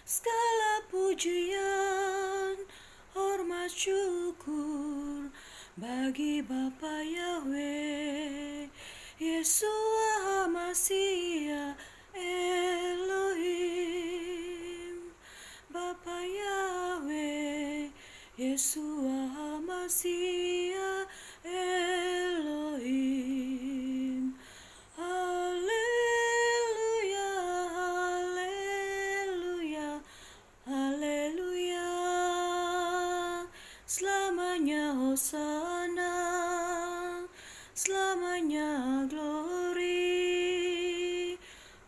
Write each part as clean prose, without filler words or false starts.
Segala pujian, hormat syukur bagi Bapa Yahweh, Yeshua HaMashiach Elohim. Bapa Yahweh, Yeshua HaMashiach Elohim. Haleluya, haleluya, haleluya. Selamanya hosana, selamanya glory,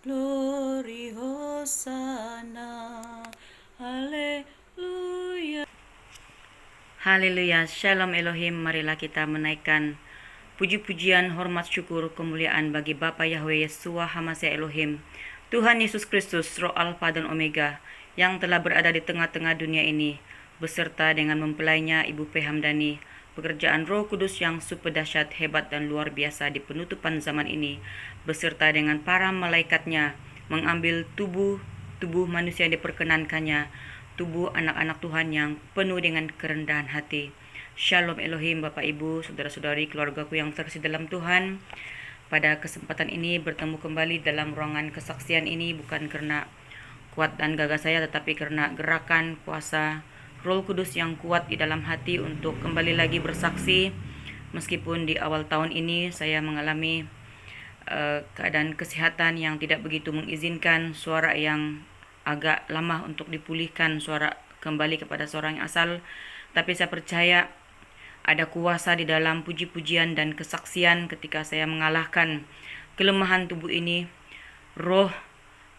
glory hosana. Haleluya. Haleluya, Shalom Elohim. Marilah kita menaikkan puji-pujian, hormat, syukur, kemuliaan bagi Bapa Yahweh Yeshua HaMashiach Elohim, Tuhan Yesus Kristus, Roh Alfa dan Omega, yang telah berada di tengah-tengah dunia ini, beserta dengan mempelainya Ibu P. Hamdani, pekerjaan Roh Kudus yang super dahsyat, hebat, dan luar biasa di penutupan zaman ini, beserta dengan para malaikatnya, mengambil tubuh manusia yang diperkenankannya, tubuh anak-anak Tuhan yang penuh dengan kerendahan hati. Shalom Elohim, Bapak Ibu, saudara-saudari, keluargaku yang terkasih dalam Tuhan. Pada kesempatan ini bertemu kembali dalam ruangan kesaksian ini bukan karena kuat dan gagah saya, tetapi karena gerakan kuasa Roh Kudus yang kuat di dalam hati untuk kembali lagi bersaksi. Meskipun di awal tahun ini saya mengalami keadaan kesehatan yang tidak begitu mengizinkan, suara yang agak lama untuk dipulihkan, suara kembali kepada suara yang asal, tapi saya percaya ada kuasa di dalam puji-pujian dan kesaksian ketika saya mengalahkan kelemahan tubuh ini. Roh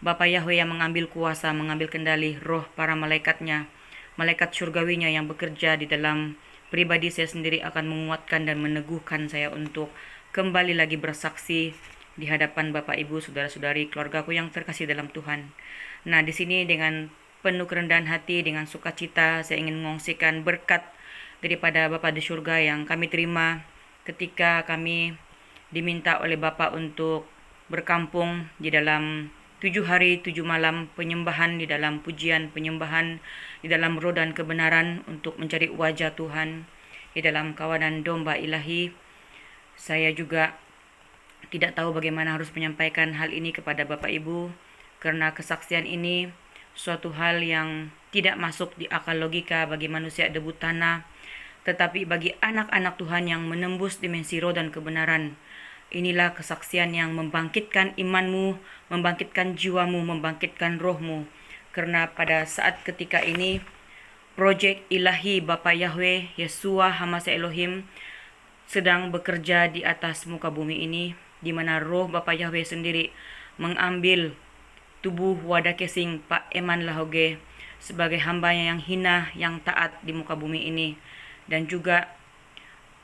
Bapa Yahweh yang mengambil kuasa, mengambil kendali, roh para malaikatnya, malaikat surgawinya yang bekerja di dalam pribadi saya sendiri akan menguatkan dan meneguhkan saya untuk kembali lagi bersaksi di hadapan Bapak Ibu, saudara-saudari, keluargaku yang terkasih dalam Tuhan. Nah, di sini dengan penuh kerendahan hati, dengan sukacita, saya ingin mengongsikan berkat daripada Bapa di surga yang kami terima ketika kami diminta oleh Bapa untuk berkampung di dalam 7 hari 7 malam penyembahan, di dalam pujian penyembahan, di dalam roh dan kebenaran untuk mencari wajah Tuhan di dalam kawanan domba ilahi. Saya juga tidak tahu bagaimana harus menyampaikan hal ini kepada Bapak Ibu, karena kesaksian ini suatu hal yang tidak masuk di akal logika bagi manusia debu tanah, tetapi bagi anak-anak Tuhan yang menembus dimensi roh dan kebenaran. Inilah kesaksian yang membangkitkan imanmu, membangkitkan jiwamu, membangkitkan rohmu. Karena pada saat ketika ini, proyek ilahi Bapa Yahweh, Yeshua HaMashiach Elohim, sedang bekerja di atas muka bumi ini, di mana roh Bapa Yahweh sendiri mengambil tubuh wadah kesing Pak Eman Lahoge sebagai hambanya yang hina, yang taat di muka bumi ini. Dan juga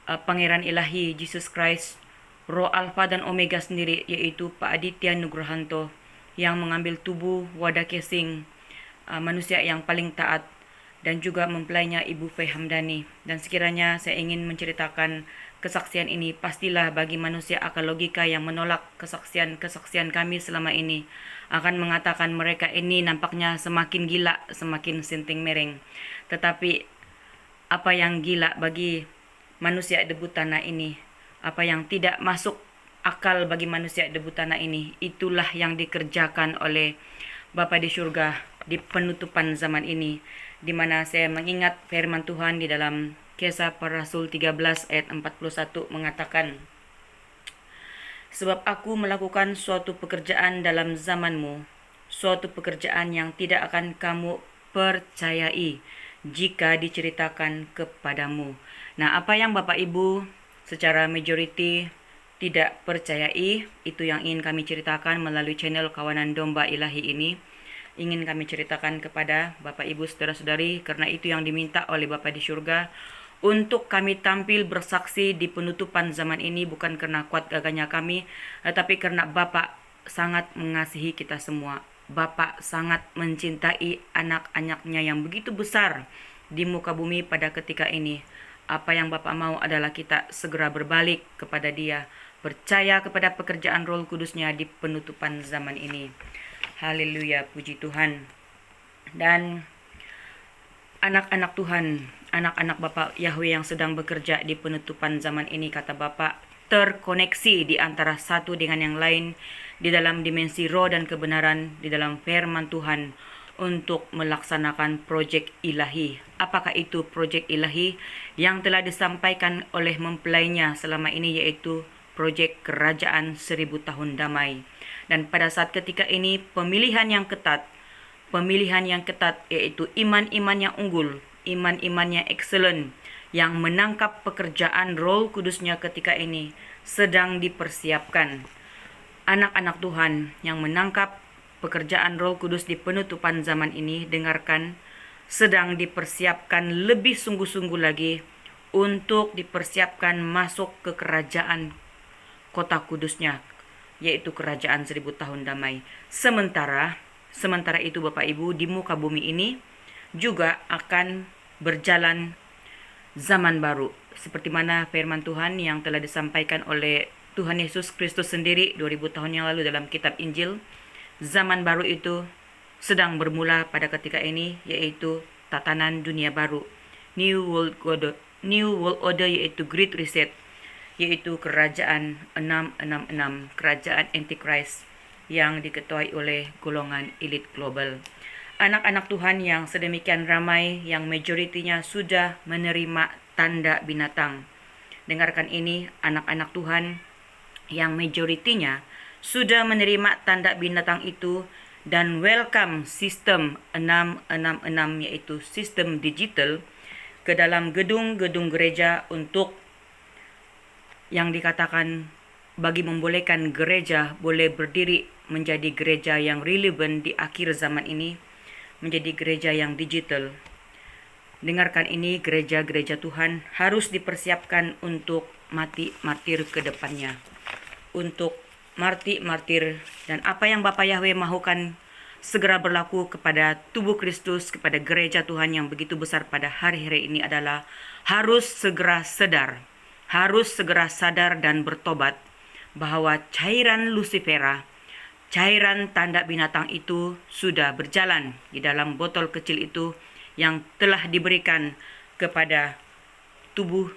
Pangeran Ilahi Jesus Christ, Roh Alfa dan Omega sendiri, yaitu Pak Aditya Nugrahanto, yang mengambil tubuh wadah kesing manusia yang paling taat, dan juga mempelainya Ibu P. Hamdani. Dan sekiranya saya ingin menceritakan kesaksian ini, pastilah bagi manusia akal logika yang menolak kesaksian kami selama ini akan mengatakan mereka ini nampaknya semakin gila, semakin sinting mereng. Tetapi apa yang gila bagi manusia debu tanah ini, apa yang tidak masuk akal bagi manusia debu tanah ini, itulah yang dikerjakan oleh Bapa di surga di penutupan zaman ini, di mana saya mengingat firman Tuhan di dalam Kisah Para Rasul 13 ayat 41 mengatakan, sebab aku melakukan suatu pekerjaan dalam zamanmu, suatu pekerjaan yang tidak akan kamu percayai jika diceritakan kepadamu. Nah, apa yang Bapak Ibu secara majority tidak percayai, itu yang ingin kami ceritakan melalui channel Kawanan Domba Ilahi ini. Ingin kami ceritakan kepada Bapak Ibu saudara-saudari, karena itu yang diminta oleh Bapa di surga untuk kami tampil bersaksi di penutupan zaman ini, bukan karena kuat gagahnya kami, tetapi karena Bapak sangat mengasihi kita semua. Bapak sangat mencintai anak-anaknya yang begitu besar di muka bumi pada ketika ini. Apa yang Bapak mau adalah kita segera berbalik kepada Dia, percaya kepada pekerjaan Roh Kudusnya di penutupan zaman ini. Haleluya, puji Tuhan. Dan anak-anak Tuhan, anak-anak Bapak Yahweh yang sedang bekerja di penutupan zaman ini, kata Bapak, terkoneksi di antara satu dengan yang lain di dalam dimensi roh dan kebenaran di dalam firman Tuhan untuk melaksanakan proyek ilahi. Apakah itu proyek ilahi yang telah disampaikan oleh mempelainya selama ini, yaitu proyek kerajaan 1000 tahun damai. Dan pada saat ketika ini pemilihan yang ketat yaitu iman-iman yang unggul, iman-iman yang excellent, yang menangkap pekerjaan Roh Kudusnya ketika ini sedang dipersiapkan. Anak-anak Tuhan yang menangkap pekerjaan Roh Kudus di penutupan zaman ini, dengarkan, sedang dipersiapkan lebih sungguh-sungguh lagi untuk dipersiapkan masuk ke kerajaan kota kudusnya, yaitu kerajaan 1000 tahun damai. Sementara itu Bapak Ibu, di muka bumi ini juga akan berjalan zaman baru. Seperti mana firman Tuhan yang telah disampaikan oleh Tuhan Yesus Kristus sendiri 2000 tahun yang lalu dalam kitab Injil. Zaman baru itu sedang bermula pada ketika ini, yaitu tatanan dunia baru. New World Order, yaitu Great Reset, yaitu kerajaan 666, kerajaan Antichrist yang diketuai oleh golongan elit global. Anak-anak Tuhan yang sedemikian ramai, yang majoritinya sudah menerima tanda binatang. Dengarkan ini, anak-anak Tuhan yang majoritinya sudah menerima tanda binatang itu dan welcome sistem 666, yaitu sistem digital, ke dalam gedung-gedung gereja untuk yang dikatakan bagi membolehkan gereja boleh berdiri menjadi gereja yang relevan di akhir zaman ini, menjadi gereja yang digital. Dengarkan ini, gereja-gereja Tuhan harus dipersiapkan untuk mati martir ke depannya. Untuk martir dan apa yang Bapa Yahweh mahukan segera berlaku kepada tubuh Kristus, kepada gereja Tuhan yang begitu besar pada hari-hari ini adalah harus segera sadar dan bertobat bahwa cairan Lucifera, cairan tanda binatang itu sudah berjalan di dalam botol kecil itu yang telah diberikan kepada tubuh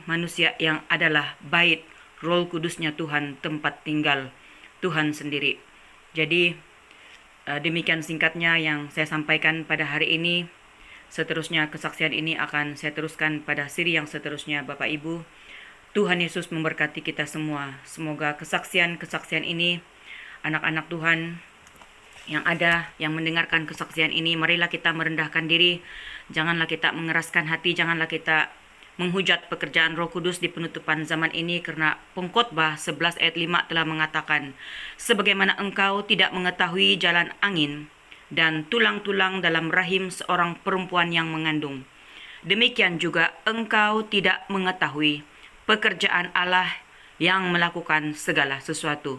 manusia yang adalah bait Roh Kudusnya Tuhan, tempat tinggal Tuhan sendiri. Jadi demikian singkatnya yang saya sampaikan pada hari ini. Seterusnya kesaksian ini akan saya teruskan pada siri yang seterusnya, Bapak Ibu. Tuhan Yesus memberkati kita semua. Semoga kesaksian-kesaksian ini, anak-anak Tuhan yang ada, yang mendengarkan kesaksian ini, marilah kita merendahkan diri. Janganlah kita mengeraskan hati, janganlah kita menghujat pekerjaan Roh Kudus di penutupan zaman ini, karena Pengkhotbah 11 ayat 5 telah mengatakan, sebagaimana engkau tidak mengetahui jalan angin dan tulang-tulang dalam rahim seorang perempuan yang mengandung, demikian juga engkau tidak mengetahui pekerjaan Allah yang melakukan segala sesuatu.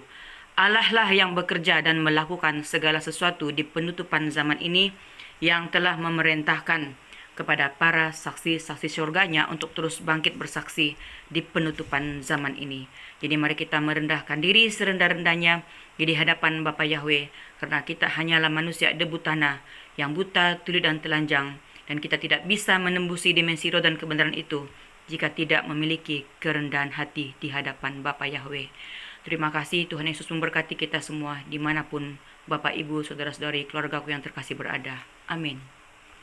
Allah lah yang bekerja dan melakukan segala sesuatu di penutupan zaman ini, yang telah memerintahkan kepada para saksi-saksi surganya untuk terus bangkit bersaksi di penutupan zaman ini. Jadi mari kita merendahkan diri serendah-rendahnya di hadapan Bapa Yahweh, karena kita hanyalah manusia debu tanah yang buta, tuli dan telanjang, dan kita tidak bisa menembusi dimensi roh dan kebenaran itu jika tidak memiliki kerendahan hati di hadapan Bapa Yahweh. Terima kasih, Tuhan Yesus memberkati kita semua dimanapun Bapak, Ibu, Saudara-saudari, keluargaku yang terkasih berada. Amin.